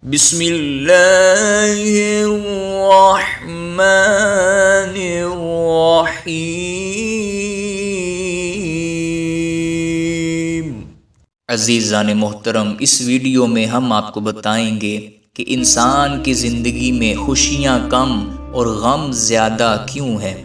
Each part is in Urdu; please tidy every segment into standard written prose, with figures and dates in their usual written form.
بسم اللہ الرحمن الرحیم۔ عزیزان محترم، اس ویڈیو میں ہم آپ کو بتائیں گے کہ انسان کی زندگی میں خوشیاں کم اور غم زیادہ کیوں ہیں۔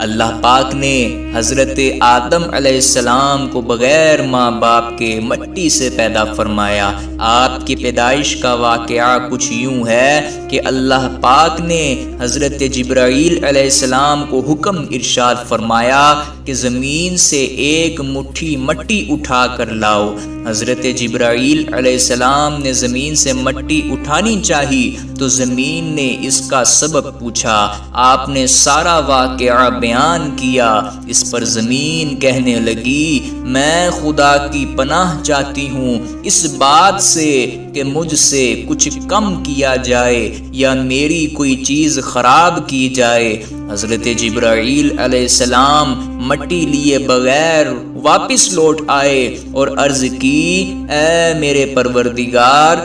اللہ پاک نے حضرت آدم علیہ السلام کو بغیر ماں باپ کے مٹی سے پیدا فرمایا۔ آپ کی پیدائش کا واقعہ کچھ یوں ہے کہ اللہ پاک نے حضرت جبرائیل علیہ السلام کو حکم ارشاد فرمایا کہ زمین سے ایک مٹھی مٹی اٹھا کر لاؤ۔ حضرت جبرائیل علیہ السلام نے زمین سے مٹی اٹھانی چاہی تو زمین نے اس کا سبب پوچھا۔ آپ نے سارا واقعہ بیان کیا۔ اس پر زمین کہنے لگی، میں خدا کی پناہ چاہتی ہوں اس بات سے کہ مجھ سے کچھ کم کیا جائے یا میری کوئی چیز خراب کی جائے۔ حضرت جبرائیل علیہ السلام مٹی لیے بغیر واپس لوٹ آئے اور عرض کی، اے میرے پروردگار،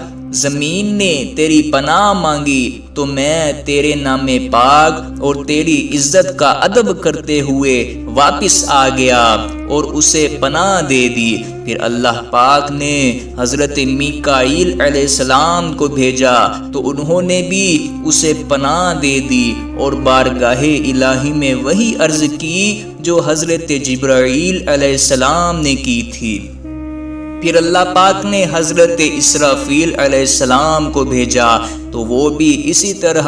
زمین نے تیری پناہ مانگی تو میں تیرے نام پاک اور تیری عزت کا ادب کرتے ہوئے واپس آ گیا اور اسے پناہ دے دی۔ پھر اللہ پاک نے حضرت میکائیل علیہ السلام کو بھیجا تو انہوں نے بھی اسے پناہ دے دی اور بارگاہ الہی میں وہی عرض کی جو حضرت جبرائیل علیہ السلام نے کی تھی۔ پھر اللہ پاک نے حضرت اسرافیل علیہ السلام کو بھیجا تو وہ بھی اسی طرح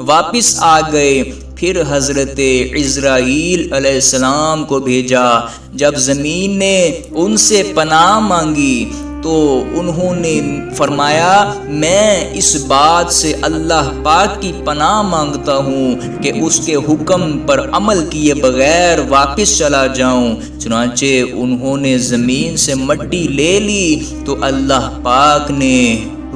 واپس آ گئے۔ پھر حضرت عزرائیل علیہ السلام کو بھیجا۔ جب زمین نے ان سے پناہ مانگی تو انہوں نے فرمایا، میں اس بات سے اللہ پاک کی پناہ مانگتا ہوں کہ اس کے حکم پر عمل کیے بغیر واپس چلا جاؤں۔ چنانچہ انہوں نے زمین سے مٹی لے لی تو اللہ پاک نے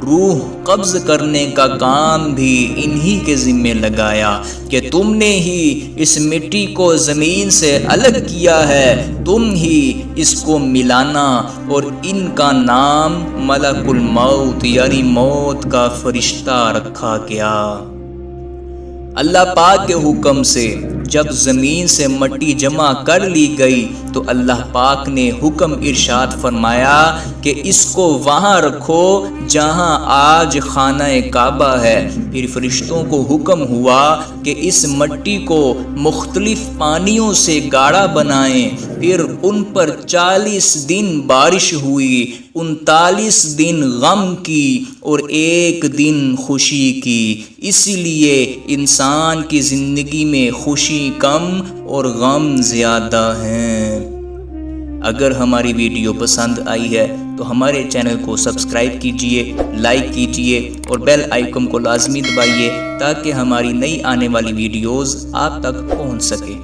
روح قبض کرنے کا کام بھی انہی کے ذمے لگایا کہ تم نے ہی اس مٹی کو زمین سے الگ کیا ہے، تم ہی اس کو ملانا، اور ان کا نام ملک الموت یعنی موت کا فرشتہ رکھا گیا۔ اللہ پاک کے حکم سے جب زمین سے مٹی جمع کر لی گئی تو اللہ پاک نے حکم ارشاد فرمایا کہ اس کو وہاں رکھو جہاں آج خانہ کعبہ ہے۔ پھر فرشتوں کو حکم ہوا کہ اس مٹی کو مختلف پانیوں سے گاڑھا بنائیں۔ پھر ان پر 40 دن بارش ہوئی، 39 دن غم کی اور 1 دن خوشی کی۔ اسی لیے انسان کی زندگی میں خوشی کم اور غم زیادہ ہیں۔ اگر ہماری ویڈیو پسند آئی ہے تو ہمارے چینل کو سبسکرائب کیجئے، لائک کیجئے اور بیل آئیکن کو لازمی دبائیے تاکہ ہماری نئی آنے والی ویڈیوز آپ تک پہنچ سکے۔